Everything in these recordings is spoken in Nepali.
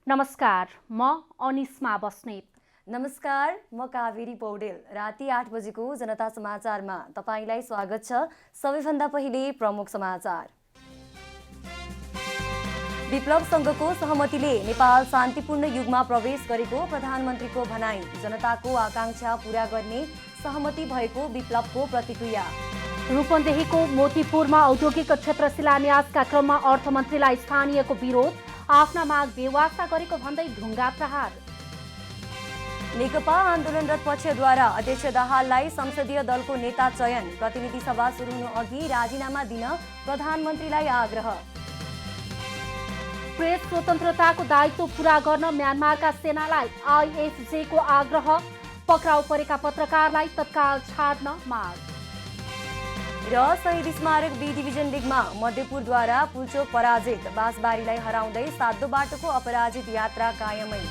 नमस्कार, म अनिस्मा बस्नेत। नमस्कार, म कावेरी पौडेल। राति 8 बजेको जनता समाचारमा तपाईलाई स्वागत छ। सबैभन्दा पहिले प्रमुख समाचार। विप्लव संघको सहमतिले नेपाल शान्तिपूर्ण युगमा प्रवेश गरेको प्रधानमन्त्रीको भनाई। जनताको आकांक्षा पूरा गर्ने सहमति भएको विप्लवको प्रतिक्रिया। रूपन्देहीको मोतीपुरमा औद्योगिक क्षेत्र शिलान्यासका क्रममा अर्थमन्त्रीलाई स्थानीयको विरोध। आफ्ना माग बेवास्ता गरेको भन्दै ढुङ्गा प्रहार। नेकपा आन्दोलनरत पक्षद्वारा अध्यक्ष दाहाललाई संसदीय दलको नेता चयन। प्रतिनिधि सभा सुरु हुनु अघि राजीनामा दिन प्रधानमन्त्रीलाई आग्रह। प्रेस स्वतन्त्रताको दायित्व पूरा गर्न म्यानमारका सेनालाई आइएफजेको आग्रह। पक्राउ परेका पत्रकारलाई तत्काल छाड्न माग। र शहीद स्मारक बी डिभिजन लिगमा मध्यपुरद्वारा पुल्चोक पराजित। बाँसबारीलाई हराउँदै सातो बाटोको अपराजित यात्रा कायमै।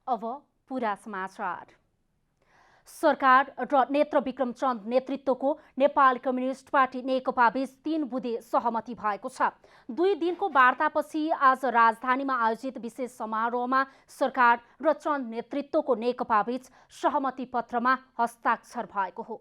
अब पूरा समाचार। सरकार र नेत्र विक्रम चन्द नेतृत्वको नेपाल कम्युनिस्ट पार्टी नेकपा बीच 3 बुँदे सहमति भएको छ। 2 दिनको वार्तापछि आज राजधानीमा आयोजित विशेष समारोहमा सरकार र चन्द नेतृत्वको नेकपा बीच सहमति पत्रमा हस्ताक्षर भएको हो।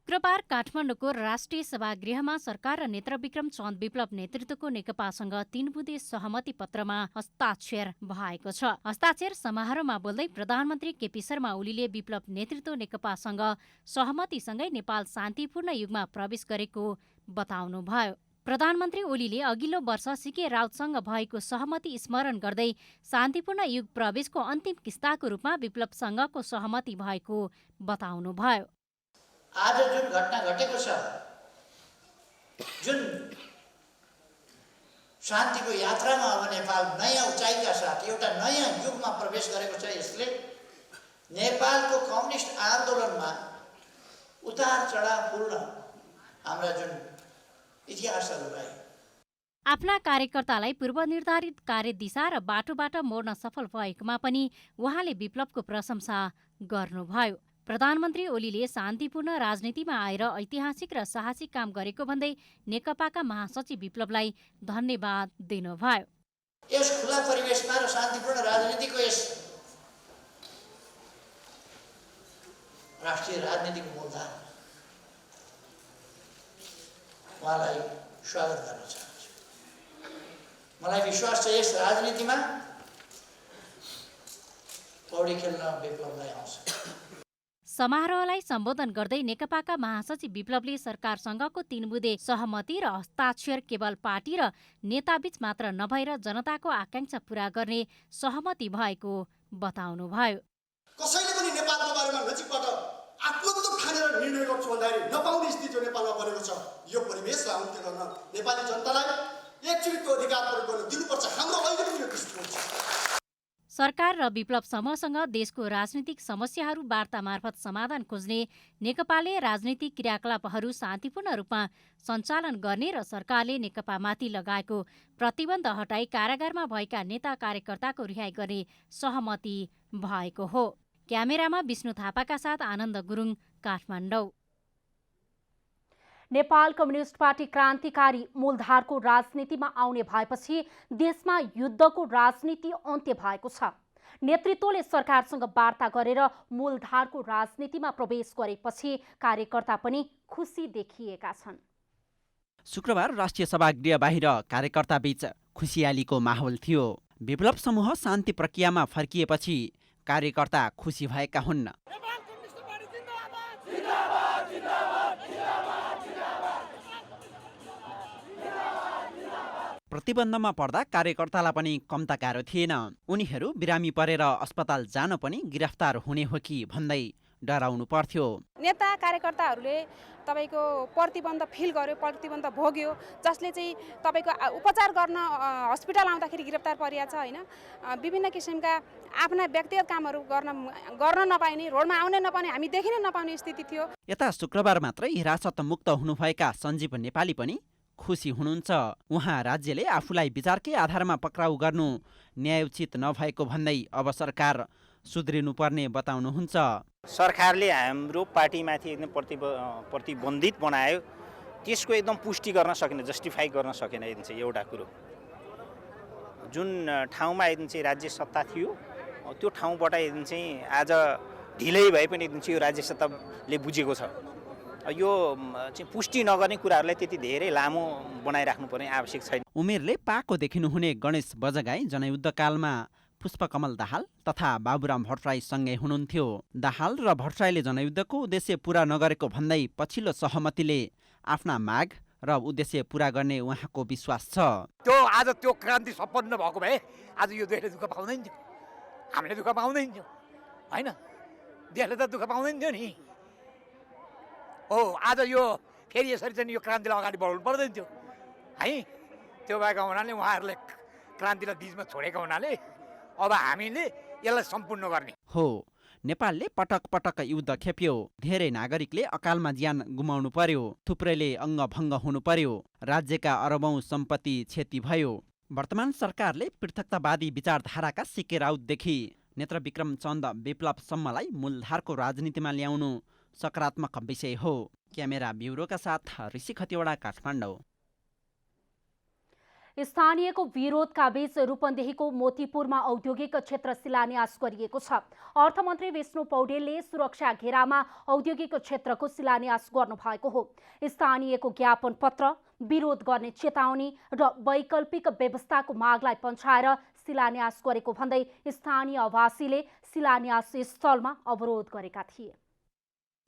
शुक्रबार काठमाडौँको राष्ट्रिय सभागृहमा सरकार र नेत्रविक्रम चन्द विप्लव नेतृत्वको नेकपासँग 3 बुँदे सहमति पत्रमा हस्ताक्षर भएको छ। हस्ताक्षर समारोहमा बोल्दै प्रधानमन्त्री केपी शर्मा ओलीले विप्लव नेतृत्व नेकपासँग सहमतिसँगै नेपाल शान्तिपूर्ण युगमा प्रवेश गरेको बताउनुभयो। प्रधानमन्त्री ओलीले अघिल्लो वर्ष सिके राउतसँग भएको सहमति स्मरण गर्दै शान्तिपूर्ण युग प्रवेशको अन्तिम किस्ताको रूपमा विप्लवसँगको सहमति भएको बताउनुभयो। आज जुन घटना घटेको छ, जुन शान्तिको यात्रामा अब नेपाल नयाँ उचाइका साथ एउटा नयाँ युगमा प्रवेश गरेको छ, यसले नेपालको कम्युनिस्ट आन्दोलनमा उतार चढावपूर्ण हाम्रा जुन इतिहासहरू रहे, आफ्ना कार्यकर्तालाई पूर्वनिर्धारित कार्यदिशा र बाटोबाट मोड्न सफल भएकोमा पनि उहाँले विप्लवको प्रशंसा गर्नुभयो। प्रधानमन्त्री ओलीले शान्तिपूर्ण राजनीतिमा आएर ऐतिहासिक र साहसिक काम गरेको भन्दै नेकपाका महासचिव विप्लवलाई धन्यवाद दिनुभयो। यस खुला परिवेशमा र शान्तिपूर्ण राजनीतिको यस राष्ट्रिय राजनीतिको मूलधार उहाँलाई स्वागत गर्न चाहन्छु। मलाई विश्वास छ यस राजनीतिमा पौडी खेल्न विप्लवलाई आउँछ। समारोहलाई सम्बोधन गर्दै नेकपाका महासचिव विप्लवले सरकारसँगको 3 बुँदे सहमति र हस्ताक्षर केवल पार्टी र नेताबीच मात्र नभएर जनताको आकांक्षा पूरा गर्ने सहमति भएको बताउनुभयो। कसैले पनि नेपालको बारेमा नजिकबाट आत्मत्व ठानेर निर्णय गर्छु भन्दाखेरि नपाउने स्थिति जो नेपालमा बनेको छ, यो परिवेशलाई अन्त्य गर्न नेपाली जनतालाई एकचोटिको अधिकार प्रयोग गर्न दिनुपर्छ। हाम्रो अहिले पनि यो दृष्टिकोण छ। सरकार र विप्लव समूहसँग देशको राजनीतिक समस्याहरू वार्ता मार्फत समाधान खोज्ने, नेकपाले राजनीतिक क्रियाकलापहरू शान्तिपूर्ण रूपमा सञ्चालन गर्ने र सरकारले नेकपामाथि लगाएको प्रतिबन्ध हटाई कारागारमा भएका नेता कार्यकर्ताको रिहाई गर्ने सहमति भएको हो। क्यामेरामा विष्णु थापाका साथ आनन्द गुरुङ, काठमाडौँ। नेपाल कम्युनिस्ट पार्टी क्रान्तिकारी मूलधारको राजनीतिमा आउने भएपछि देशमा युद्धको राजनीति अन्त्य भएको छ। नेतृत्वले सरकारसँग वार्ता गरेर मूलधारको राजनीतिमा प्रवेश गरेपछि कार्यकर्ता पनि खुसी देखिएका छन्। शुक्रबार राष्ट्रिय सभागृह बाहिर कार्यकर्ताबीच खुसियालीको माहौल थियो। विप्लव समूह शान्ति प्रक्रियामा फर्किएपछि कार्यकर्ता खुसी भएका हुन्। प्रतिबन्धमा पर्दा कार्यकर्तालाई पनि कम त गाह्रो थिएन। उनीहरू बिरामी परेर अस्पताल जान पनि गिरफ्तार हुने हो कि भन्दै डराउनु पर्थ्यो। नेता कार्यकर्ताहरूले तपाईको प्रतिबन्ध फिल गर्यो, प्रतिबन्ध भोग्यो, जसले चाहिँ तपाईको उपचार गर्न हस्पिटल आउँदाखेरि गिरफ्तार परिया छ हैन। विभिन्न किसिमका आफ्ना व्यक्तिगत कामहरू गर्न नपाइने, रोडमा आउन नपाउने, हामी देखिन नपाउने स्थिति थियो। यता शुक्रबार मात्रै हिरासत मुक्त हुनुभएका सञ्जीव नेपाली पनि खुसी हुनुहुन्छ। उहाँ राज्यले आफूलाई विचारकै आधारमा पक्राउ गर्नु न्यायोचित नभएको भन्दै अब सरकार सुध्रिनुपर्ने बताउनुहुन्छ। सरकारले हाम्रो पार्टीमाथि एकदम प्रतिबन्धित बनायो, त्यसको एकदम पुष्टि गर्न सकेन, जस्टिफाई गर्न सकेन। एकदम चाहिँ एउटा कुरो, जुन ठाउँमा एकदम चाहिँ राज्य सत्ता थियो त्यो ठाउँबाट एकदम चाहिँ आज ढिलै भए पनि एकदम चाहिँ यो राज्य सत्ताले बुझेको छ। यो चाहिँ पुष्टि नगर्ने कुराहरूलाई त्यति धेरै लामो बनाइराख्नुपर्ने आवश्यक छैन। उमेरले पाको देखिनुहुने गणेश बजगाई जनयुद्धकालमा पुष्पकमल दाहाल तथा बाबुराम भट्टराई सँगै हुनुहुन्थ्यो। दाहाल र भट्टराईले जनयुद्धको उद्देश्य पूरा नगरेको भन्दै पछिल्लो सहमतिले आफ्ना माग र उद्देश्य पूरा गर्ने उहाँको विश्वास छ। त्यो आज त्यो क्रान्ति सम्पन्न भएको भए आज यो देशले दुःख पाउँदैन थियो, हामीले दुःख पाउँदैन थियो होइन, देशले त दुःख पाउँदैन थियो नि। हो आज यो फेरि यसरी चाहिँ यो क्रान्तिलाई अगाडि बढाउनु पर्दैन थियो है। त्यो भएको हुनाले उहाँहरूले क्रान्तिलाई बिचमा छोडेको हुनाले अब हामीले यसलाई सम्पूर्ण गर्ने हो। नेपालले पटक पटक युद्ध खेप्यो, धेरै नागरिकले अकालमा ज्यान गुमाउनु पर्यो, थुप्रैले अङ्गभङ्ग हुनु पर्यो, राज्यका अरबौं सम्पत्ति क्षति भयो। वर्तमान सरकारले पृथकतावादी विचारधाराका सिके राउतदेखि नेत्रविक्रम चन्द विप्लवसम्मलाई मूलधारको राजनीतिमा ल्याउनु सकारात्मक विषय हो। क्यामेरा ब्युरोका साथ ऋषि खतिवडा, काठमाडौँ। स्थानीयको विरोधका बीच रूपन्देहीको मोतीपुरमा औद्योगिक क्षेत्र शिलान्यास गरिएको छ। अर्थमन्त्री विष्णु पौडेलले सुरक्षा घेरामा औद्योगिक क्षेत्रको शिलान्यास गर्नुभएको हो। स्थानीयको ज्ञापन पत्र, विरोध गर्ने चेतावनी र वैकल्पिक व्यवस्थाको मागलाई पन्छाएर शिलान्यास गरेको भन्दै स्थानीय आवासीले शिलान्यास स्थलमा अवरोध गरेका थिए।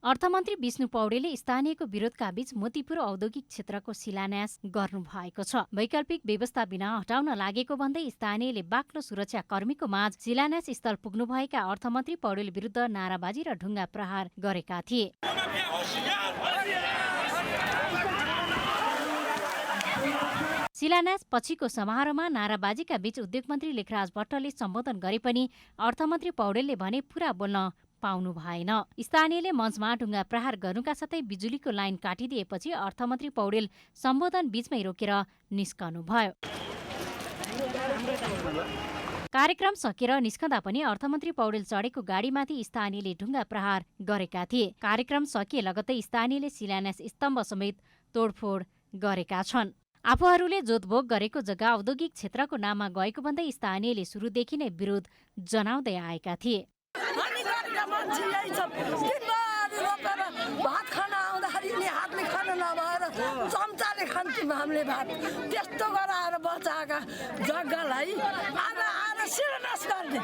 अर्थमन्त्री विष्णु पौडेलले स्थानीयको विरोधका बीच मोतीपुर औद्योगिक क्षेत्रको शिलान्यास गर्नुभएको छ। वैकल्पिक व्यवस्था बिना हटाउन लागेको भन्दै स्थानीयले बाक्लो सुरक्षा कर्मीको माझ शिलान्यास स्थल पुग्नुभएका अर्थमन्त्री पौडेल विरुद्ध नाराबाजी र ढुङ्गा प्रहार गरेका थिए। शिलान्यास पछिको समारोहमा नाराबाजीका बीच उद्योग मन्त्री लेखराज भट्टले सम्बोधन गरे पनि अर्थमन्त्री पौडेलले भने पूरा बोल्न पाउनु भएन। स्थानीयले मञ्चमा ढुङ्गा प्रहार गर्नुका साथै बिजुलीको लाइन काटिदिएपछि अर्थमन्त्री पौडेल सम्बोधन बीचमै रोकेर निस्कनुभयो। कार्यक्रम सकेर निस्कँदा पनि अर्थमन्त्री पौडेल चढेको गाडीमाथि स्थानीयले ढुङ्गा प्रहार गरेका थिए। कार्यक्रम सकिए लगत्तै स्थानीयले शिलान्यास स्तम्भ समेत तोडफोड गरेका छन्। आफूहरूले जोतभोग गरेको जग्गा औद्योगिक क्षेत्रको नाममा गएको भन्दै स्थानीयले सुरुदेखि नै विरोध जनाउँदै आएका थिए। भात खान आउँदाखेरि नि हातले खान नभएर चम्चाले खान्थ्यौँ हामीले भात। त्यस्तो गराएर बचाएका जग्गालाई आज आएर शिलान्यास गर्ने,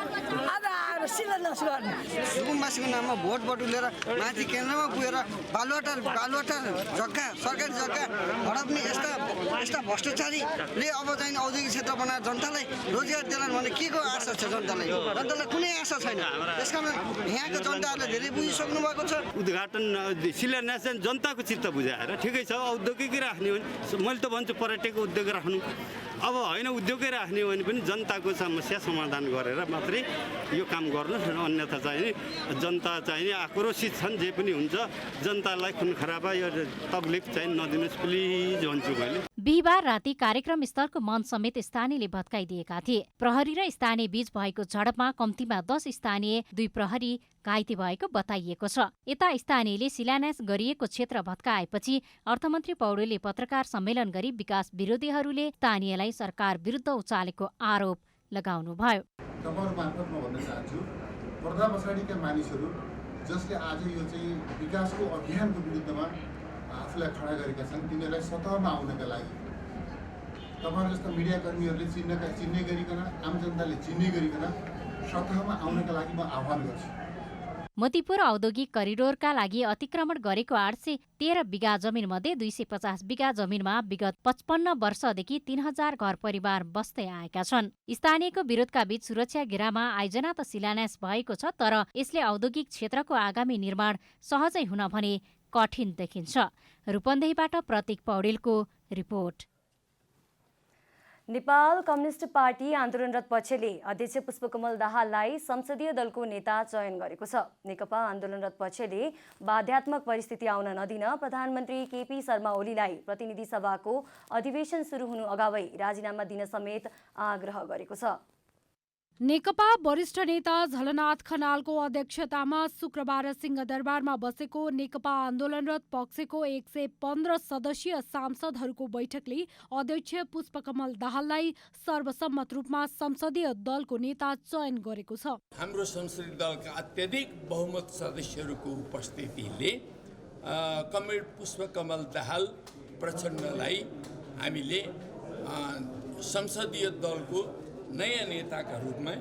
आज आएर शिलान्यास गर्ने। सुकुम्बासीको नाममा भोट बटुलेर माथि केन्द्रमा पुगेर बालुवाटार जग्गा, सरकारी जग्गा हडप्ने यस्ता भ्रष्टाचारीले अब चाहिँ औद्योगिक क्षेत्र बनाएर जनतालाई रोजगार दिलान् भने के को आशा छ? जनतालाई कुनै आशा छैन। त्यसकारण यहाँको जनताहरूले धेरै बुझिसक्नु भएको छ। उद्घाटन शिलान्यास चाहिँ जनताको चित्त बुझाएर ठिकै छ, औद्योगिकै राख्ने हो भने मैले त भन्छु पर्यटक उद्योग राख्नु, अब होइन उद्योगै राख्ने हो भने पनि जनताको समस्या समाधान गरेर मात्रै यो काम गर्नुहोस्। अन्यथा चाहिँ जनता चाहिँ आक्रोशित छन्, जे पनि हुन्छ जनतालाई खुन खराबा यो तकलिफ चाहिँ नदिनुहोस् प्लिज भन्छु मैले। बिहिबार राति कार्यक्रम स्थलको मञ्च समेत स्थानीयले भत्काइदिएका थिए। प्रहरी र स्थानीय बीच भएको झडपमा कम्तीमा 10 स्थानीय, 2 प्रहरी घाइते भएको बताइएको छ। यता स्थानीयले शिलान्यास गरिएको क्षेत्र भत्काएपछि अर्थमन्त्री पौडेलले पत्रकार सम्मेलन गरी विकास विरोधीहरूले स्थानीयलाई सरकार विरुद्ध उचालेको आरोप लगाउनुभयो। तपाईहरु मार्फत म भन्न चाहन्छु, पर्दा पछाडिका मानिसहरू जसले आज यो चाहिँ विकासको अभियानको विरुद्धमा आफूलाई खडा गरेका छन्, तिनीहरूलाई सतहमा आउनका लागि तपाईहरु जस्ता मिडियाकर्मीहरूले चिन्ने गरिकन, आम जनताले चिन्ने गरिकन सतहमा आउनका लागि म आह्वान गर्छु। मोतीपुर औद्योगिक करिडोरका लागि अतिक्रमण गरेको 813 बिघा जमिनमध्ये 250 बिघा जमिनमा विगत 55 वर्षदेखि 3000 घर परिवार बस्दै आएका छन्। स्थानीयको विरोधका बीच सुरक्षा घेरामा आयोजना त शिलान्यास भएको छ, तर यसले औद्योगिक क्षेत्रको आगामी निर्माण सहजै हुन भने कठिन देखिन्छ। रूपन्देहीबाट प्रतीक पौडेलको रिपोर्ट। नेपाल कम्युनिस्ट पार्टी आन्दोलनरत पक्षले अध्यक्ष पुष्पकमल दाहाललाई संसदीय दलको नेता चयन गरेको छ। नेकपा आन्दोलनरत पक्षले बाध्यात्मक परिस्थिति आउन नदिन प्रधानमन्त्री केपी शर्मा ओलीलाई प्रतिनिधि सभाको अधिवेशन सुरु हुनु अगावै राजीनामा दिन समेत आग्रह गरेको छ। नेकपा वरिष्ठ नेता झलनाथ खनालको अध्यक्षतामा शुक्रबार सिंहदरबारमा बसेको नेकपा आन्दोलनरत पक्षको 115 सदस्यीय सांसदहरूको बैठकले अध्यक्ष पुष्पकमल दाहाललाई सर्वसम्मत रूपमा संसदीय दलको नेता चयन गरेको छ। हाम्रो संसदीय दलका अत्यधिक बहुमत सदस्यहरूको उपस्थितिले कमरेड पुष्पकमल दाहाल प्रचण्डलाई हामीले संसदीय दलको नयाँ नेताका रूपमा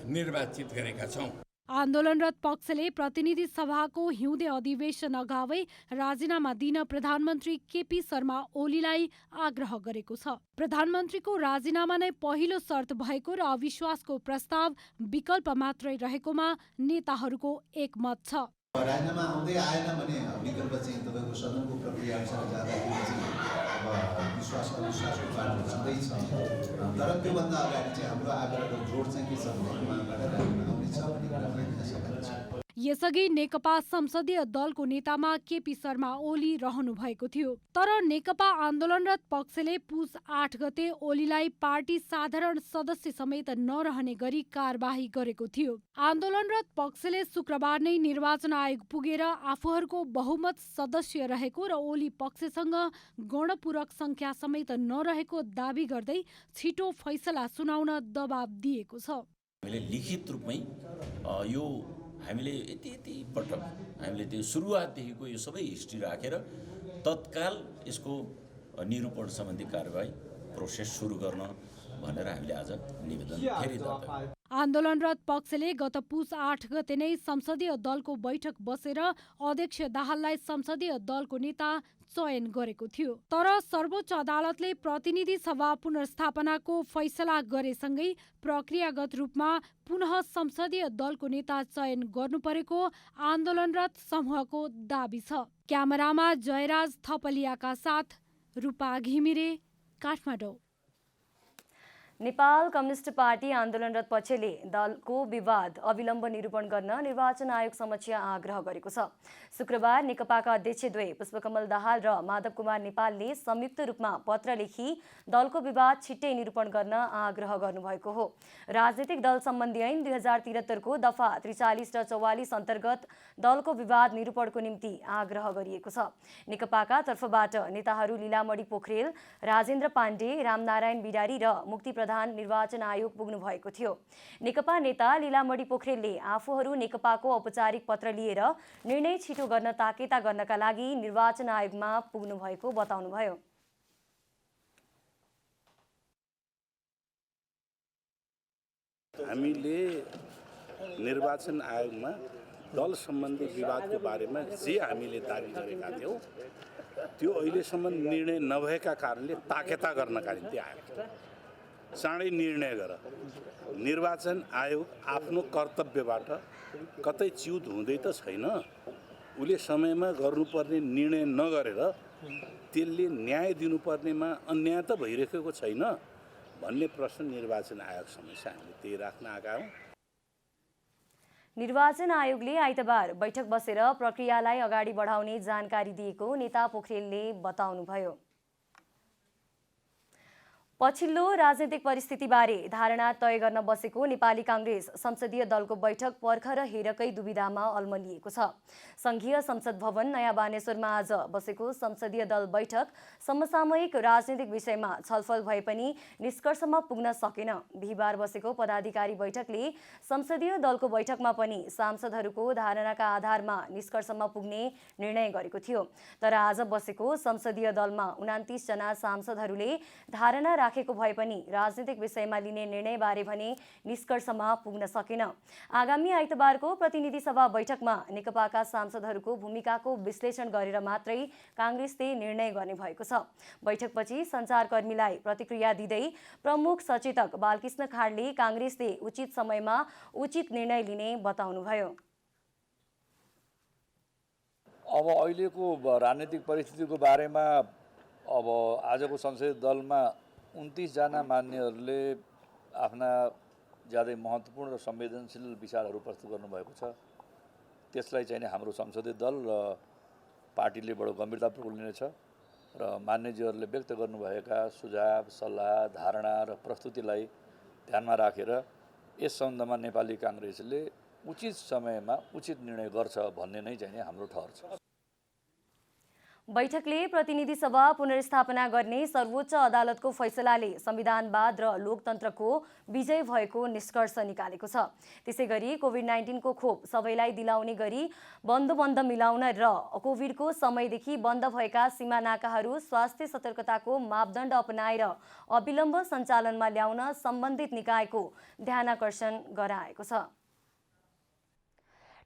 निर्वाचित गरेका छौँ। आन्दोलनरत पक्षले प्रतिनिधि सभाको हिउँदे अधिवेशन अगावै राजीनामा दिन प्रधानमन्त्री केपी शर्मा ओलीलाई आग्रह गरेको छ। प्रधानमन्त्रीको राजीनामा नै पहिलो शर्त भएको र अविश्वासको प्रस्ताव विकल्प मात्रै रहेकोमा नेताहरूको एकमत छ। राजीनामा आउँदै आएन भने विकल्प चाहिँ तपाईँको सदनको प्रक्रिया अनुसार जाँदाखेरि चाहिँ अब विश्वास अविश्वासको बाटो छँदैछ। तर त्योभन्दा अगाडि चाहिँ हाम्रो आग्रहको जोड चाहिँ के छ भने उहाँबाट राजीनामा आउनेछ भन्ने कुरा पनि दिन सकिन्छ। यसअघि नेकपा संसदीय दलको नेतामा केपी शर्मा ओली रहनु भएको थियो। तर नेकपा आन्दोलनरत पक्षले पुस 8 गते ओलीलाई पार्टी साधारण सदस्य समेत नरहने गरी कारबाही गरेको थियो। आन्दोलनरत पक्षले शुक्रबार नै निर्वाचन आयोग पुगेर आफूहरूको बहुमत सदस्य रहेको र ओली पक्षसँग गणपूरक संख्या समेत नरहेको दावी गर्दै छिटो फैसला सुनाउन दबाब दिएको छ। हामीले लिखित रूपमै यो हामीले यति पटक हामीले त्यो सुरुवातदेखिको यो सबै हिस्ट्री राखेर तत्काल यसको निरूपण सम्बन्धी कारबाही प्रोसेस सुरु गर्न भनेर हामीले आज निवेदन फेरि दर्ता। आन्दोलनरत पक्षले गत पुस 8 गते नै संसदीय दलको बैठक बसेर अध्यक्ष दाहाललाई संसदीय दलको नेता चयन गरेको थियो। तर सर्वोच्च अदालतले प्रतिनिधि सभा पुनर्स्थापनाको फैसला गरेसँगै प्रक्रियागत रूपमा पुनः संसदीय दलको नेता चयन गर्नुपरेको आन्दोलनरत समूहको दाबी छ। क्यामेरामा जयराज थपलियाका साथ रूपा घिमिरे, काठमाडौँ। नेपाल कम्युनिस्ट पार्टी आन्दोलनरत पक्षले दलको विवाद अविलम्ब निरूपण गर्न निर्वाचन आयोग समक्ष आग्रह गरेको छ। शुक्रबार नेकपाका अध्यक्षद्वय पुष्पकमल दाहाल र माधव कुमार नेपालले संयुक्त रूपमा पत्र लेखी दलको विवाद छिट्टै निरूपण गर्न आग्रह गर्नुभएको हो। राजनीतिक दल सम्बन्धी ऐन 2073 को दफा 43 र 44 अन्तर्गत दलको विवाद निरूपणको निम्ति आग्रह गरिएको छ। नेकपाका तर्फबाट नेताहरू लीलामणि पोखरेल, राजेन्द्र पाण्डे, रामनारायण बिडारी र मुक्ति निर्वाचन आयोग पुग्नु भएको थियो। नेकपा नेता लीलामणि पोखरेलले आफूहरू नेकपाको औपचारिक पत्र लिएर निर्णय छिटो गर्न ताकेता गर्नका लागि निर्वाचन आयोगमा पुग्नु भएको बताउनुभयो। हामीले निर्वाचन आयोगमा दल सम्बन्धी विवादको बारेमा जे हामीले दाबी गरेका थियौँ त्यो अहिलेसम्म निर्णय नभएका कारणले ताकेता गर्नका निम्ति आयो। चाँडै निर्णय गर। निर्वाचन आयोग आफ्नो कर्तव्यबाट कतै च्युत हुँदै त छैन। उसले समयमा गर्नुपर्ने निर्णय नगरेर त्यसले न्याय दिनुपर्नेमा अन्याय त भइरहेको छैन भन्ने प्रश्न निर्वाचन आयोग समक्ष हामीले त्यही राख्न आएका हौँ। निर्वाचन आयोगले आइतबार बैठक बसेर प्रक्रियालाई अगाडि बढाउने जानकारी दिएको नेता पोखरेलले बताउनुभयो। पछिल्लो राजनीतिक परिस्थितिबारे धारणा तय गर्न बसेको नेपाली कांग्रेस संसदीय दलको बैठक पर्खर हेरकै दुविधामा अल्मलिएको छ। संघीय संसद भवन नयाँ बानेश्वरमा आज बसेको संसदीय दल बैठक समसामयिक राजनीतिक विषयमा छलफल भए पनि निष्कर्षमा पुग्न सकेन। बिहिबार बसेको पदाधिकारी बैठकले संसदीय दलको बैठकमा पनि सांसदहरूको धारणाका आधारमा निष्कर्षमा पुग्ने निर्णय गरेको थियो। तर आज बसेको संसदीय दलमा 29 जना सांसदहरूले धारणा राखेको भए पनि राजनीतिक विषयमा लिने निर्णयबारे भने निष्कर्षमा पुग्न सकेन। आगामी आइतबारको प्रतिनिधि सभा बैठकमा नेकपाका सांसदहरूको भूमिकाको विश्लेषण गरेर मात्रै कांग्रेसले निर्णय गर्ने भएको छ। बैठकपछि सञ्चारकर्मीलाई प्रतिक्रिया दिँदै प्रमुख सचेतक बालकृष्ण खाडले कांग्रेसले उचित समयमा उचित निर्णय लिने बताउनुभयो। अब अहिलेको राजनीतिक परिस्थितिको बारेमा अब आजको संसदीय दलमा 29 जना मान्यहरूले आफ्ना ज्यादै महत्त्वपूर्ण र संवेदनशील विचारहरू प्रस्तुत गर्नुभएको छ। त्यसलाई चाहिँ हाम्रो संसदीय दल र पार्टीले बडो गम्भीरतापूर्वक लिनेछ र मान्यजीहरूले व्यक्त गर्नुभएका सुझाव, सल्लाह, धारणा र प्रस्तुतिलाई ध्यानमा राखेर यस सम्बन्धमा नेपाली काङ्ग्रेसले उचित समयमा उचित निर्णय गर्छ भन्ने नै चाहिँ हाम्रो ठहर छ। बैठकले प्रतिनिधि सभा पुनर्स्थापना गर्ने सर्वोच्च अदालतको फैसलाले संविधानवाद र लोकतन्त्रको विजय भएको निष्कर्ष निकालेको छ। त्यसैगरी कोभिड-19 को खोप सबैलाई दिलाउने गरी बन्द मिलाउन र कोभिडको समयदेखि बन्द भएका सीमा नाकाहरू स्वास्थ्य सतर्कताको मापदण्ड अपनाएर अविलम्ब सञ्चालनमा ल्याउन सम्बन्धित निकायको ध्यानाकर्षण गराएको छ।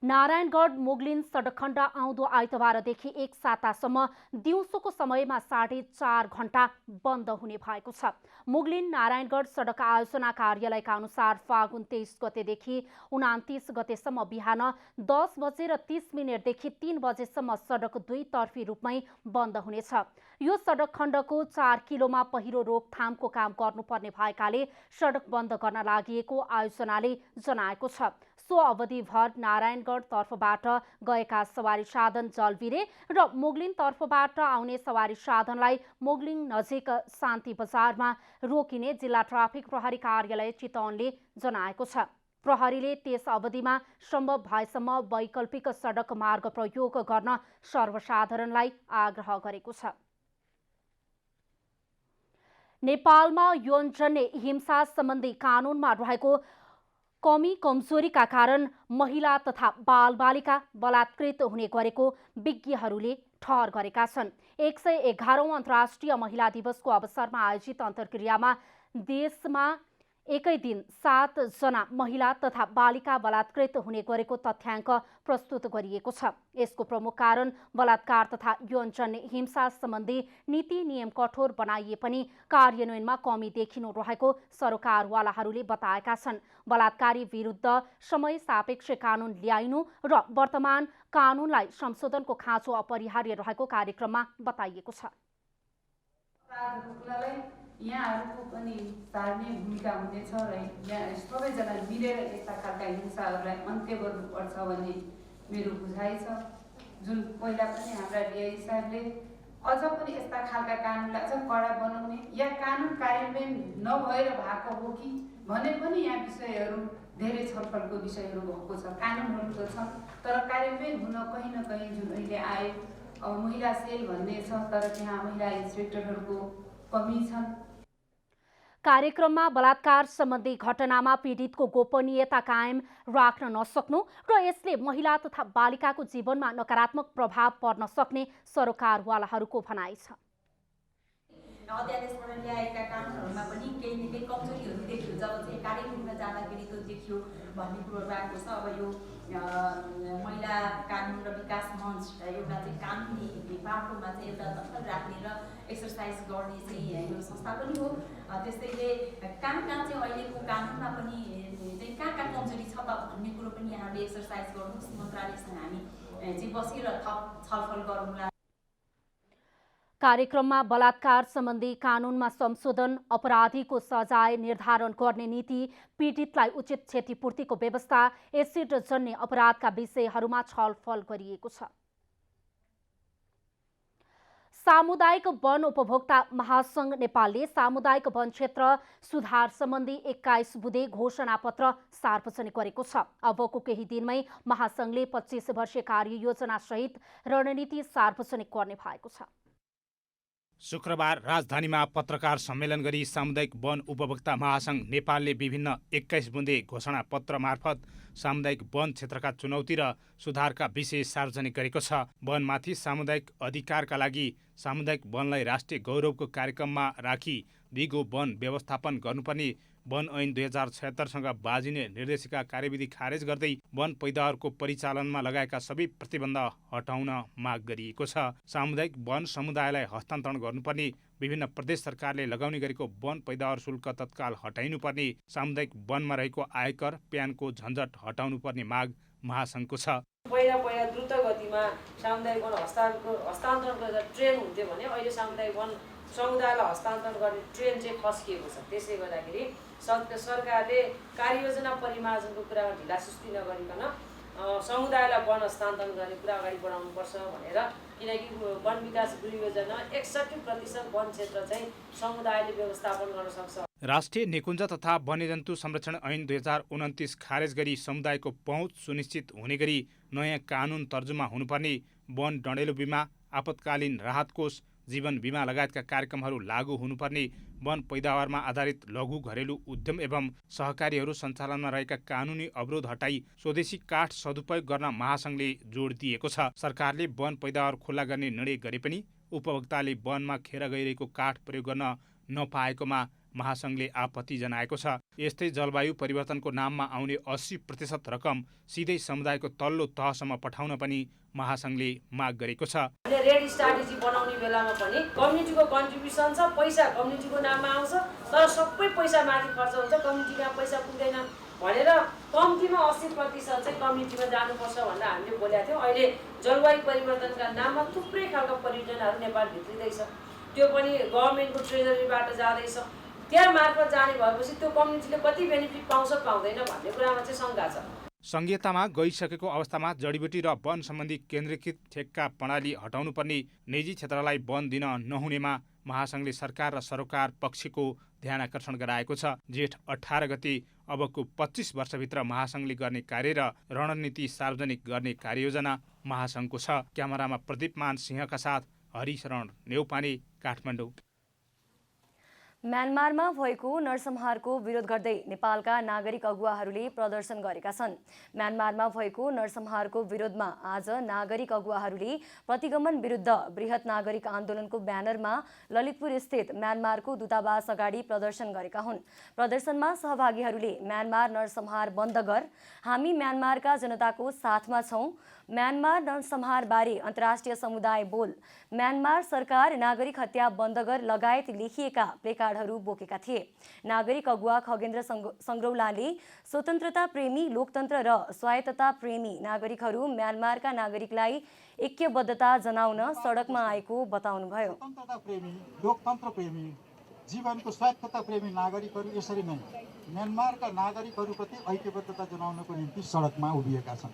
नारायणगढ मुगलिन सडक खण्ड आउँदो आइतबारदेखि एक सातासम्म दिउँसोको समयमा 4.5 घण्टा बन्द हुने भएको छ। मुगलिन नारायणगढ सडक आयोजना कार्यालयका अनुसार फागुन 23 गतेदेखि 29 गतेसम्म बिहान 10:30 देखि 3 बजेसम्म सडक दुईतर्फी रूपमै बन्द हुनेछ। यो सडक खण्डको 4 किलोमा पहिरो रोकथामको काम गर्नुपर्ने भएकाले सडक बन्द गर्न लागि आयोजनाले जनाएको छ। सो अवधिभर नारायणगढ तर्फबाट गएका सवारी साधन जलभिरे र मुगलिन तर्फबाट आउने सवारी साधनलाई मुगलिन नजिक शान्ति बजारमा रोकिने जिल्ला ट्राफिक प्रहरी कार्यालय चितवनले जनाएको छ। प्रहरीले त्यस अवधिमा सम्भव भएसम्म वैकल्पिक सडक मार्ग प्रयोग गर्न सर्वसाधारणलाई आग्रह गरेको छ। नेपालमा यौनजन्य हिंसा सम्बन्धी कानुनमा रहेको कमी कमजोरीका कारण महिला तथा बालबालिका बलात्कृत हुने गरेको विज्ञहरूले ठहर गरेका छन्। 111औं अन्तर्राष्ट्रिय महिला दिवसको अवसरमा आयोजित अन्तर्क्रियामा देशमा एकै दिन 7 जना महिला तथा बालिका बलात्कृत हुने गरेको तथ्याङ्क प्रस्तुत गरिएको छ। यसको प्रमुख कारण बलात्कार तथा यौनजन्य हिंसा सम्बन्धी नीति नियम कठोर बनाइए पनि कार्यान्वयनमा कमी देखिनु रहेको सरकारवालाहरूले बताएका छन्। बलात्कारी विरुद्ध समय सापेक्ष कानुन ल्याइनु र वर्तमान कानुनलाई संशोधनको खाँचो अपरिहार्य रहेको कार्यक्रममा बताइएको छ। यहाँहरूको पनि सार्ने भूमिका हुनेछ र यहाँ सबैजना मिलेर यस्ता खालका हिंसाहरूलाई अन्त्य गर्नुपर्छ भन्ने मेरो बुझाइ छ। जुन पहिला पनि हाम्रा डिआई साहबले अझ पनि यस्ता खालका कानुनलाई अझ कडा बनाउने या कानुन कार्यान्वयन नभएर भएको हो कि भन्ने पनि यहाँ विषयहरू धेरै छलफलको विषयहरू भएको छ। कानुनहरू त छन् तर कार्यान्वयन हुन कहीँ न कहीँ जुन अहिले आयो अब महिला सेल भन्ने छ तर त्यहाँ महिला इन्सपेक्टरहरूको कमी छन्। कार्यक्रममा बलात्कार सम्बन्धी घटनामा पीडितको गोपनीयता कायम राख्न नसक्नु र यसले महिला तथा बालिकाको जीवनमा नकारात्मक प्रभाव पर्न सक्ने सरकारवालाहरूको भनाइ छ। अध्यादेशबाट ल्याएका कानुनहरूमा पनि केही न केही कमजोरीहरू देखियो। जब चाहिँ कार्यान्वयनमा जाँदाखेरि त्यो देखियो भन्ने कुरोहरू आएको छ। अब यो महिला कानुन र विकास मञ्च एउटा चाहिँ कानुनी बाटोमा चाहिँ एउटा दखल राख्ने र एक्सर्साइज गर्ने चाहिँ यो संस्था पनि हो। त्यसैले कहाँ चाहिँ अहिलेको कानुनमा पनि चाहिँ कहाँ कमजोरी छ त भन्ने कुरो पनि यहाँले एक्सर्साइज गर्नुहोस्। मन्त्रालयसँग हामी चाहिँ बसेर थप छलफल गरौँला। कार्यक्रममा बलात्कार सम्बन्धी कानुनमा संशोधन, अपराधीको सजाय निर्धारण गर्ने नीति, पीडितलाई उचित क्षतिपूर्तिको व्यवस्था, एसिडजन्य अपराधका विषयहरूमा छलफल गरिएको छ। सामुदायिक वन उपभोक्ता महासंघ नेपालले सामुदायिक वन क्षेत्र सुधार सम्बन्धी 21 बुँदे घोषणापत्र सार्वजनिक गरेको छ। अबको केही दिनमै महासंघले 25 वर्षीय कार्ययोजना सहित रणनीति सार्वजनिक गर्ने भएको छ। शुक्रबार राजधानीमा पत्रकार सम्मेलन गरी सामुदायिक वन उपभोक्ता महासंघ नेपालले विभिन्न 21 बुँदे घोषणा पत्र मार्फत सामुदायिक वन क्षेत्रका चुनौती र सुधारका विषय सार्वजनिक गरेको छ। वनमाथि सामुदायिक अधिकारका लागि सामुदायिक वनलाई राष्ट्रिय गौरवको कार्यक्रममा राखी दिगो वन व्यवस्थापन गर्नुपर्ने वन ऐन 2076सँग बाजिने निर्देशिका कार्यविधि खारेज गर्दै वन पैदावारको परिचालनमा लगाएका सबै प्रतिबन्ध हटाउन माग गरिएको छ। सामुदायिक वन समुदायलाई हस्तान्तरण गर्नुपर्ने, विभिन्न प्रदेश सरकारले लगाउने गरेको वन पैदावार शुल्क तत्काल हटाइनुपर्ने, सामुदायिक वनमा रहेको आयकर प्यानको झन्झट हटाउनुपर्ने माग महासंघको छ। पहिला द्रुत गतिमा सामुदायिक वन हस्तान्तरण गरेर ट्रेन हुन्थ्यो भने अहिले सामुदायिक वन समुदायलाई हस्तान्तरण गर्ने ट्रेन चाहिँ फस्किएको छ। त्यसले गर्दाखेरि सरकारले कार्ययोजना परिमार्जनको कुरामा ढिलासुस्ती नगरिकन समुदायलाई वन हस्तान्तरण गर्ने कुरा अगाडि बढाउनुपर्छ भनेर किनकि वन विकास परियोजना 61% वन क्षेत्र चाहिँ समुदायले व्यवस्थापन गर्न सक्छ। राष्ट्रिय निकुञ्ज तथा वन्यजन्तु संरक्षण ऐन 2029 खारेज गरी समुदायको पहुँच सुनिश्चित हुने गरी नयाँ कानुन तर्जुमा हुनुपर्ने, वन डढेलो बिमा, आपतकालीन राहत कोष, जीवन बिमा लगायतका कार्यक्रमहरू लागू हुनुपर्ने, वन पैदावारमा आधारित लघु घरेलु उद्यम एवं सहकारीहरू सञ्चालनमा रहेका कानुनी अवरोध हटाई स्वदेशी काठ सदुपयोग गर्न महासङ्घले जोड दिएको छ। सरकारले वन पैदावार खुल्ला गर्ने निर्णय गरे पनि उपभोक्ताले वनमा खेर गइरहेको काठ प्रयोग गर्न नपाएकोमा महासङ्घले आपत्ति जनाएको छ। यस्तै जलवायु परिवर्तनको नाममा आउने 80% रकम सिधै समुदायको तल्लो तहसम्म पठाउन पनि महासङ्घले माग गरेको छ। रेड स्ट्राटेजी बनाउने बेलामा पनि कम्युनिटीको कन्ट्रिब्युसन छ, पैसा कम्युनिटीको नाममा आउँछ, तर सबै पैसा माथि खर्च हुन्छ, कम्युनिटीमा पैसा पुग्दैन भनेर कम्तीमा 80% चाहिँ कम्युनिटीमा जानुपर्छ भनेर हामीले बोलेका थियौँ। अहिले जलवायु परिवर्तनका नाममा थुप्रै खालका परियोजनाहरू नेपाल भित्रिँदैछ, त्यो पनि गभर्मेन्टको ट्रेजरीबाट जाँदैछ। त्यहाँ मार्फत जाने भएपछि त्यो कम्युनिटीले कति बेनिफिट पाउँछ पाउँदैन भन्ने कुरामा चाहिँ शङ्का छ। संघीयतामा गइसकेको अवस्थामा जडीबुटी र वन सम्बन्धी केन्द्रीकृत ठेक्का प्रणाली हटाउनुपर्ने, निजी क्षेत्रलाई वन दिन नहुनेमा महासङ्घले सरकार र सरोकार पक्षको ध्यान आकर्षण गराएको छ। जेठ 18 गते अबको 25 वर्षभित्र महासङ्घले गर्ने कार्य र रणनीति सार्वजनिक गर्ने कार्ययोजना महासङ्घको छ। क्यामेरामा प्रदीपमान सिंहका साथ हरिशरण नेउपाने, काठमाडौँ। म्यानमारमा भएको नरसंहारको विरोध गर्दै नेपालका नागरिक अगुवाहरूले प्रदर्शन गरेका छन्। म्यानमारमा भएको नरसंहारको विरोधमा आज नागरिक अगुवाहरूले प्रतिगमन विरुद्ध बृहत नागरिक आन्दोलनको ब्यानरमा ललितपुर स्थित म्यानमारको दूतावास अगाडि प्रदर्शन गरेका हुन्। प्रदर्शनमा सहभागीहरूले म्यानमार नरसंहार बन्द गर, हामी म्यानमारका जनताको साथमा छौं, म्यानमार नरसंहार बारे अन्तर्राष्ट्रिय समुदाय बोल, म्यानमार सरकार नागरिक हत्या बन्द गर लगायत लेखिएका प्लेकार्डहरू बोकेका थिए। नागरिक अगुवा खगेन्द्र संग्रौलाले स्वतन्त्रता प्रेमी, लोकतन्त्र र स्वायत्तता प्रेमी नागरिकहरू म्यानमारका नागरिकलाई ऐक्यबद्धता जनाउन सडकमा आएको बताउनुभयो। स्वतन्त्रता प्रेमी, लोकतन्त्र प्रेमी, जीवनको स्वायत्तता प्रेमी नागरिकहरू यसरी नै म्यानमारका नागरिकहरूप्रति ऐक्यबद्धता जनाउनको निम्ति सडकमा उभिएका छन्।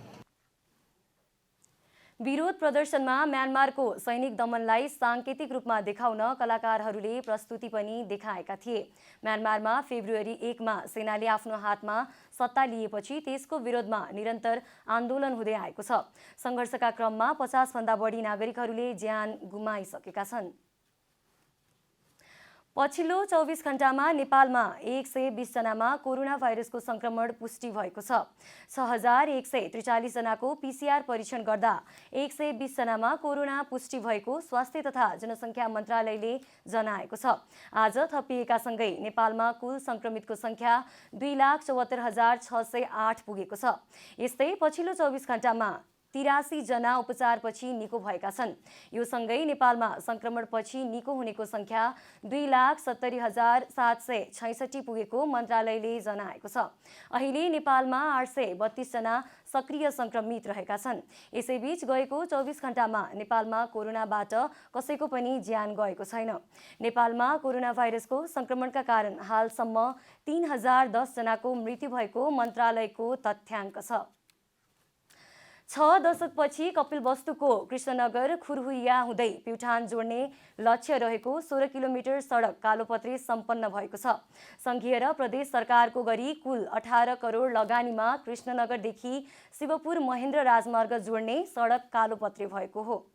विरोध प्रदर्शनमा म्यानमारको सैनिक दमनलाई सांकेतिक रूपमा देखाउन कलाकारहरूले प्रस्तुति पनि देखाएका थिए। म्यानमारमा फेब्रुअरी 1 मा सेनाले आफ्नो हातमा सत्ता लिएपछि त्यसको विरोधमा निरन्तर आन्दोलन हुँदै आएको छ। सङ्घर्षका क्रममा 50 भन्दा बढी नागरिकहरूले ज्यान गुमाइसकेका छन्। पछिल्लो 24 घण्टामा नेपालमा 120 जनामा कोरोना भाइरसको संक्रमण पुष्टि भएको छ। 6143 जनाको पीसीआर परीक्षण गर्दा 120 जनामा कोरोना पुष्टि भएको स्वास्थ्य तथा जनसङ्ख्या मन्त्रालयले जनाएको छ। आज थपिएका सँगै नेपालमा कुल संक्रमितको संख्या 2,74,608 पुगेको छ। यस्तै पछिल्लो 24 घण्टामा 83 जना उपचारपछि निको भएका छन्। यो सँगै नेपालमा संक्रमणपछि निको हुनेको संख्या 2,70,766 पुगेको मन्त्रालयले जनाएको छ। अहिले नेपालमा 832 जना सक्रिय संक्रमित रहेका छन्। यसैबीच गएको 24 घण्टामा नेपालमा कोरोनाबाट कसैको पनि ज्यान गएको छैन। नेपालमा कोरोना भाइरसको संक्रमणका कारण हालसम्म 3010 जनाको मृत्यु भएको मन्त्रालयको तथ्याङ्क छ। 6 दशकपछि कपिलवस्तुको कृष्णनगर खुरहुरिया हुँदै प्युठान जोड्ने लक्ष्य रहेको 16 किलोमिटर सडक कालोपत्रे सम्पन्न भएको छ। संघीय र प्रदेश सरकारको गरी कुल 18 करोड लगानीमा कृष्णनगरदेखि शिवपुर महेन्द्र राजमार्ग जोड्ने सडक कालोपत्रे भएको हो।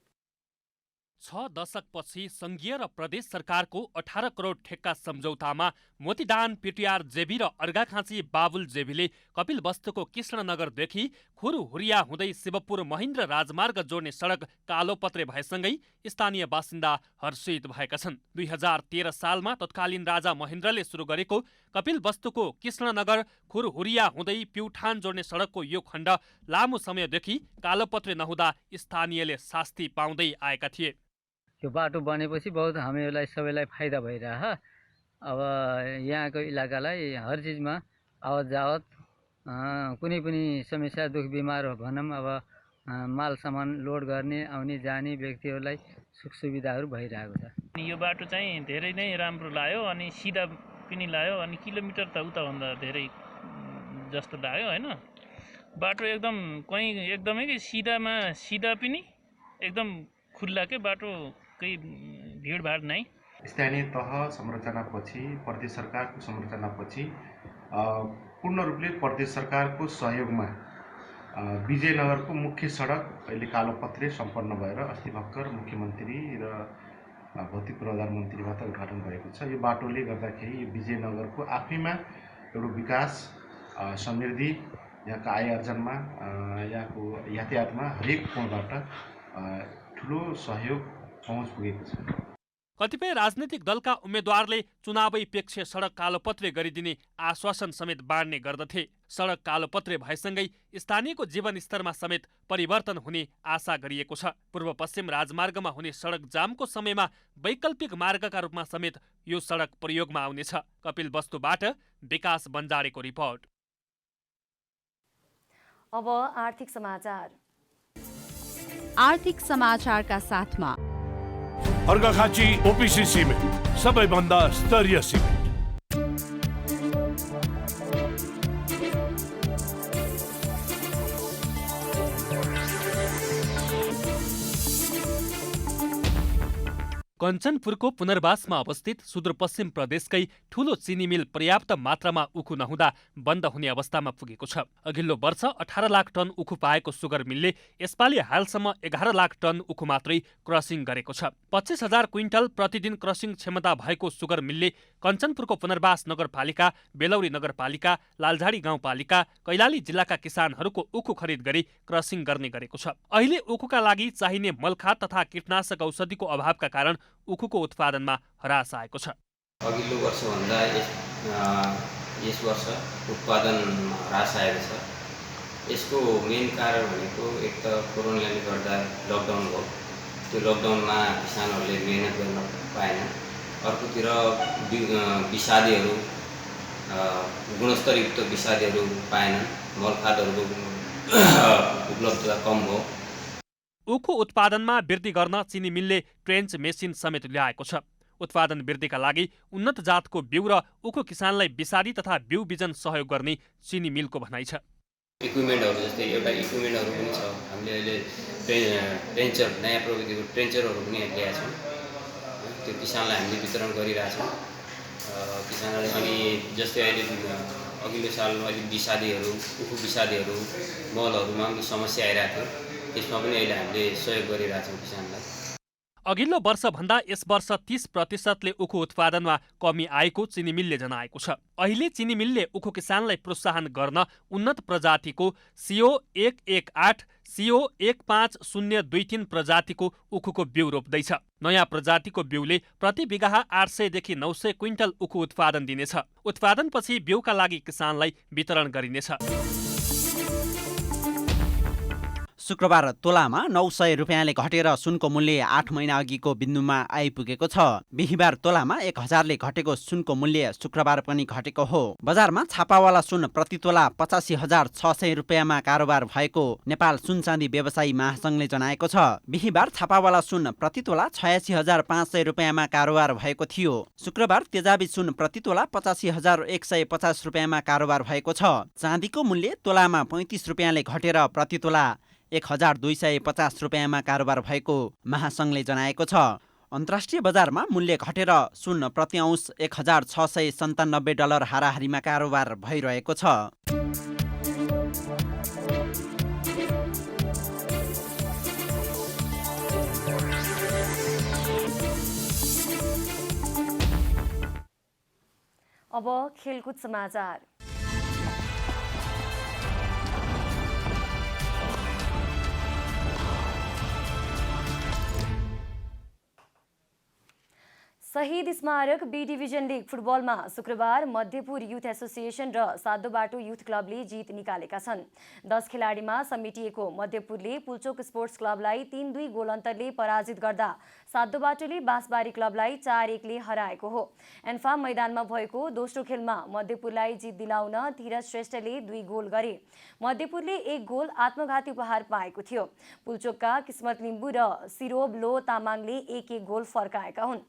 6 दशकपछि संघीय र प्रदेश सरकारको 18 करोड ठेक्का सम्झौतामा मोतीदान पिटिआर जेबी र अर्घाखाँची बाबुल जेबीले कपिलवस्तुको कृष्णनगरदेखि खुरहुरिया हुँदै शिवपुर महेन्द्र राजमार्ग जोड्ने सडक कालोपत्रे भएसँगै स्थानीय बासिन्दा हर्षित भएका छन्। 2013 सालमा तत्कालीन राजा महेन्द्रले सुरु गरेको कपिलवस्तुको कृष्णनगर खुरहुरिया हुँदै प्युठान जोड्ने सडकको यो खण्ड लामो समयदेखि कालोपत्रे नहुँदा स्थानीयले शास्ति पाउँदै आएका थिए। यो बाटो बनेपछि बहुत हामीलाई सबैलाई फाइदा भइरह। अब यहाँको इलाकालाई हर चिजमा आवत जावत कुनै पनि समस्या दुख बिमार भनौँ, अब माल सामान लोड गर्ने आउने जाने व्यक्तिहरूलाई सुख सुविधाहरू भइरहेको छ। यो बाटो चाहिँ धेरै नै राम्रो लाग्यो अनि सिधा पनि लाग्यो अनि किलोमिटर त उताभन्दा धेरै जस्तो लाग्यो हैन। बाटो एकदम कहीँ एकदमै सिधा पनि एकदम खुल्ला के बाटो केही भिडभाड नै। स्थानीय तह संरचनापछि प्रदेश सरकारको संरचनापछि पूर्ण रूपले प्रदेश सरकारको सहयोगमा विजयनगरको मुख्य सडक अहिले कालोपत्रे सम्पन्न भएर अस्ति भर्खर मुख्यमन्त्री र भौतिक पूर्वाधार मन्त्रीबाट उद्घाटन भएको छ। यो बाटोले गर्दाखेरि विजयनगरको आफैमा एउटा विकास, समृद्धि, यहाँको आय आर्जनमा, यहाँको यातायातमा हरेक कोणबाट ठुलो सहयोग पहुँच पुगेको छ। कतिपय राजनीतिक दलका उम्मेद्वारले चुनावै पेक्ष सडक कालोपत्रे गरिदिने आश्वासन समेत बाँड्ने गर्दथे। सडक कालोपत्रे भएसँगै स्थानीयको जीवन स्तरमा समेत परिवर्तन हुने आशा गरिएको छ। पूर्व पश्चिम राजमार्गमा हुने सडक जामको समयमा वैकल्पिक मार्गका रूपमा समेत यो सडक प्रयोगमा आउनेछ। कपिल वस्तुबाट विकास बन्जारेको रिपोर्ट। अब आर्थिक समाचार। आर्थिक समाचारका साथमा अर्घाखाँची ओपिसी सिमेन्ट, सबैभन्दा स्तरीय सिमेन्ट। कञ्चनपुरको पुनर्वासमा अवस्थित सुदूरपश्चिम प्रदेशकै ठूलो चिनी मिल पर्याप्त मात्रामा उखु नहुँदा बन्द हुने अवस्थामा पुगेको छ। अघिल्लो वर्ष 18 लाख टन उखु पाएको सुगर मिलले यसपालि हालसम्म 11 लाख टन उखु मात्रै क्रसिङ गरेको छ। 25,000 क्विन्टल प्रतिदिन क्रसिङ क्षमता भएको सुगर मिलले कञ्चनपुरको पुनर्वास नगरपालिका, बेलौरी नगरपालिका, लालझाडी गाउँपालिका, कैलाली जिल्लाका किसानहरूको उखु खरिद गरी क्रसिङ गर्ने गरेको छ। अहिले उखुका लागि चाहिने मलखाद तथा कीटनाशक औषधिको अभावका कारण उखुको उत्पादनमा ह्रास आएको छ। अघिल्लो वर्षभन्दा यस वर्ष उत्पादन ह्रास आएको छ। यसको मेन कारण भनेको एक त कोरोनाले गर्दा लकडाउन भयो, त्यो लकडाउनमा किसानहरूले मेहनत गर्न पाएन। अर्कोतिर विषादीहरू, गुणस्तरयुक्त विषादीहरू पाएनन्, मलखादहरूको उपलब्धता कम भयो। उखु उत्पादनमा वृद्धि गर्न चिनी मिलले ट्रेन्च मेसिन समेत ल्याएको छ। उत्पादन वृद्धिका लागि उन्नत जातको बिउ र उखु किसानलाई विषादी तथा बिउ बिजन सहयोग गर्ने चिनी मिलको भनाइ छ। इक्विपमेन्टहरू जस्तै एउटा इक्विपमेन्टहरू पनि छ। हामीले अहिले ट्रेन्चर, नयाँ प्रविधिको ट्रेन्चरहरू पनि ल्याएका छौँ। त्यो किसानलाई हामीले वितरण गरिरहेछौँ। किसानहरूले अनि जस्तै अहिले अघिल्लो साल अलिक विषादीहरू, उखु विषादीहरू, मलहरूमा पनि समस्या आइरहेको थियो। त्यसमा पनि अहिले हामीले सहयोग गरिरहेछौँ किसानलाई। अघिल्लो वर्षभन्दा यस वर्ष 30% उखु उत्पादनमा कमी आएको चिनी मिलले जनाएको छ। अहिले चिनी मिलले उखु किसानलाई प्रोत्साहन गर्न उन्नत प्रजातिको CO 118, CO 15023 प्रजातिको उखुको बिउ रोप्दैछ। नयाँ प्रजातिको बिउले प्रति बिघा 800 देखि 900 क्विन्टल उखु उत्पादन दिनेछ। उत्पादनपछि बिउका लागि किसानलाई वितरण गरिनेछ। शुक्रबार तोलामा 900 रुपियाँले घटेर सुनको मूल्य 8 महिना अघिको बिन्दुमा आइपुगेको छ। बिहिबार तोलामा 1000ले घटेको सुनको मूल्य शुक्रबार पनि घटेको हो। बजारमा छापावाला सुन प्रति तोला 85,600 रुपियाँमा कारोबार भएको नेपाल सुन चाँदी व्यवसायी महासंघले जनाएको छ। बिहिबार छापावाला सुन प्रति तोला 86,500 रुपियाँमा कारोबार भएको थियो। शुक्रबार तेजाबी सुन प्रति तोला 85,150 रुपियाँमा कारोबार भएको छ। चाँदीको मूल्य तोलामा 35 रुपियाँले घटेर प्रति तोला 1,250 रुपियाँमा कारोबार भएको महासंघले जनाएको छ। अन्तर्राष्ट्रिय बजारमा मूल्य घटेर सुन प्रति औँस $1,697 हाराहारीमा कारोबार भइरहेको छ। अब खेलकुद समाचार। शहीद स्मारक बी डिभिजन लिग फुटबलमा शुक्रबार मध्यपुर युथ एसोसिएसन र सातोबाटो युथ क्लबले जित निकालेका छन्। 10 खेलाडीमा समेटिएको मध्यपुरले पुल्चोक स्पोर्ट्स क्लबलाई 3-2 गोल अन्तरले पराजित गर्दा सातोबाटोले बाँसबारी क्लबलाई 4-1ले हराएको हो। एन्फा मैदानमा भएको दोस्रो खेलमा मध्यपुरलाई जित दिलाउन धीरज श्रेष्ठले 2 गोल गरे। मध्यपुरले 1 गोल आत्मघाती उपहार पाएको थियो। पुल्चोकका किस्मत लिम्बू र सिरोब लो तामाङले 1-1 गोल फर्काएका हुन्।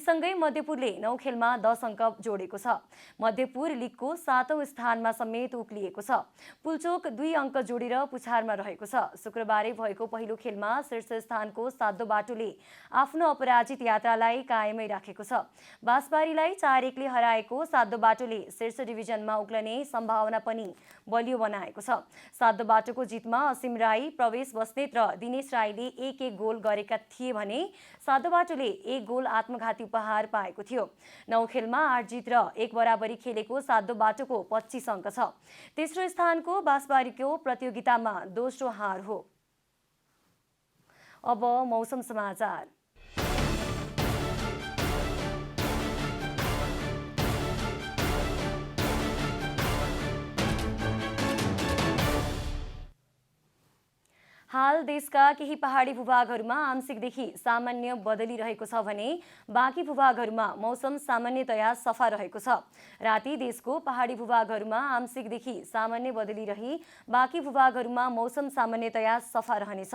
यससँगै मध्यपुरले 9 खेलमा 10 अङ्क जोडेको छ। मध्यपुर लिगको 7औं स्थानमा समेत उक्लिएको छ। पुल्चोक 2 अङ्क जोडेर पुछारमा रहेको छ। शुक्रबारे भएको पहिलो खेलमा शीर्ष स्थानको सातो बाटोले आफ्नो अपराजित यात्रालाई कायमै राखेको छ। बाँसबारीलाई 4-1 ले हराएको सातो बाटोले शीर्ष डिभिजनमा उक्लने सम्भावना पनि बलियो बनाएको छ। सातो बाटोको जितमा असीम राई, प्रवेश बस्नेत र दिनेश राईले 1-1 गोल गरेका थिए भने सातो बाटोले 1 गोल आत्मघाती उपहार पाएको थियो। 9 खेलमा 8 जित र 1 बराबरी खेलेको सातो बाटोको 25 अङ्क छ। तेस्रो स्थानको बाँसबारीको प्रतियोगितामा दोस्रो हार हो। अब मौसम समाचार। हाल देशका केही पहाडी भूभागहरूमा आंशिकदेखि सामान्य बदलिरहेको छ भने बाँकी भूभागहरूमा मौसम सामान्यतया सफा रहेको छ। राति देशको पहाडी भूभागहरूमा आंशिकदेखि सामान्य बदलिरही बाँकी भूभागहरूमा मौसम सामान्यतया सफा रहनेछ।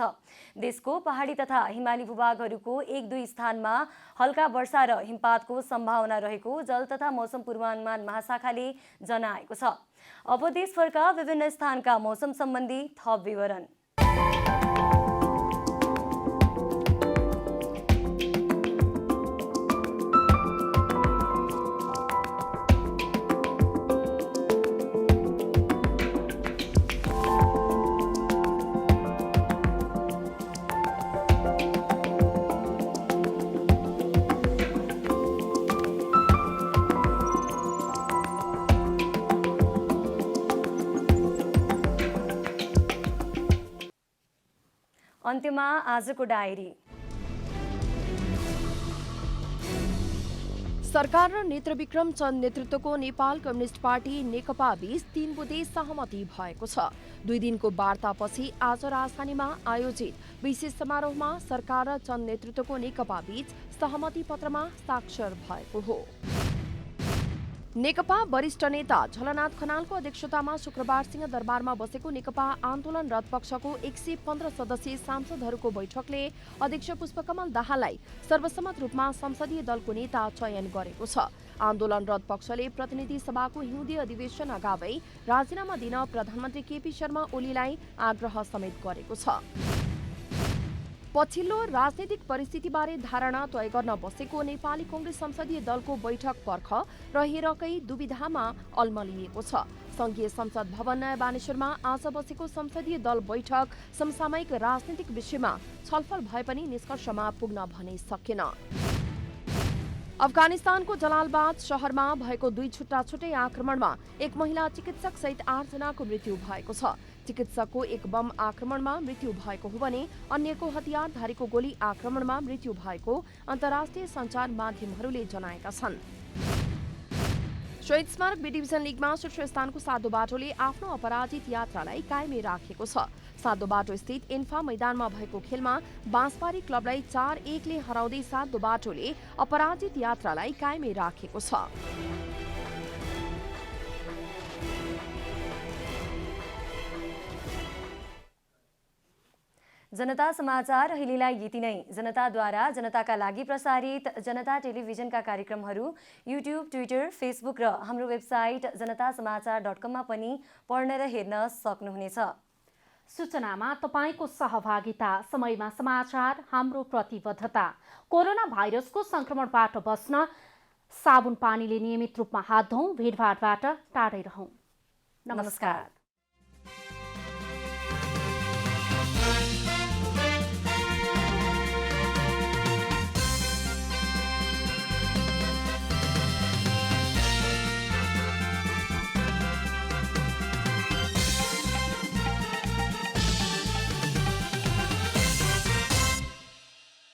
देशको पहाडी तथा हिमाली भूभागहरूको 1-2 स्थानमा हल्का वर्षा र हिमपातको सम्भावना रहेको जल तथा मौसम पूर्वानुमान महाशाखाले जनाएको छ। अब देशभरका विभिन्न स्थानका मौसम सम्बन्धी थप विवरण। अन्त्यमा आजको डायरी। सरकार र नेत्रविक्रम चन्द नेतृत्वको नेपाल कम्युनिस्ट पार्टी नेकपा बीच 3 बुँदे सहमति भएको छ। 2 दिनको वार्तापछि आज राजधानीमा आयोजित विशेष समारोहमा सरकार र चन्द नेतृत्वको नेकपा बीच सहमति पत्रमा स्वाक्षर भएको हो। नेकपा वरिष्ठ नेता झलनाथ खनालको अध्यक्षतामा शुक्रबार सिंहदरबारमा बसेको नेकपा आन्दोलनरत पक्षको 115 सदस्यीय सांसदहरूको बैठकले अध्यक्ष पुष्पकमल दाहाललाई सर्वसम्मत रूपमा संसदीय दलको नेता चयन गरेको छ। आन्दोलनरत पक्षले प्रतिनिधि सभाको हिउँदे अधिवेशन अगावै राजीनामा दिन प्रधानमन्त्री केपी शर्मा ओलीलाई आग्रह समेत गरेको छ। पछिल्लो राजनीतिक परिस्थितिबारे धारणा तय गर्न बसेको नेपाली कांग्रेस संसदीय दलको बैठक पर्ख रहेरकै दुविधामा अल्मलिएको छ। संघीय संसद भवन नयाँ बानेश्वरमा आज बसेको संसदीय दल बैठक समसामयिक राजनीतिक विषयमा छलफल भए पनि निष्कर्षमा पुग्न भने सकेन। अफगानिस्तानको जलालबाद शहरमा भएको 2 छुट्टा-छुट्टै आक्रमणमा एक महिला चिकित्सक सहित 8 जनाको मृत्यु भएको छ। चिकित्सकको एक बम आक्रमणमा मृत्यु भएको हो भने अन्यको हतियारधारीको गोली आक्रमणमा मृत्यु भएको अन्तर्राष्ट्रिय सञ्चार माध्यमहरूले जनाएका छन्। शहीद स्मारक बी डिभिजन लिगमा शीर्ष स्थानको सातो बाटोले आफ्नो अपराजित यात्रालाई कायमै राखेको छ। सातो बाटो स्थित इन्फा मैदानमा भएको खेलमा बाँसबारी क्लबलाई 4-1 ले हराउँदै सातो बाटोले अपराजित यात्रालाई कायमै राखेको छ। जनता समाचार अहिलेलाई यति नै। जनताद्वारा जनताका लागि प्रसारित जनता टेलिभिजनका कार्यक्रमहरू युट्युब, ट्विटर, फेसबुक र हाम्रो वेबसाइट जनतासमाचार.com मा पनि पढ्न र हेर्न सक्नुहुनेछ। सूचनामा तपाईको सहभागिता, समयमा समाचार हाम्रो प्रतिबद्धता। कोरोना भाइरसको संक्रमणबाट बच्न साबुन पानीले नियमित रूपमा हात धौँ, भिडभाडबाट टाढै रहौं। नमस्कार।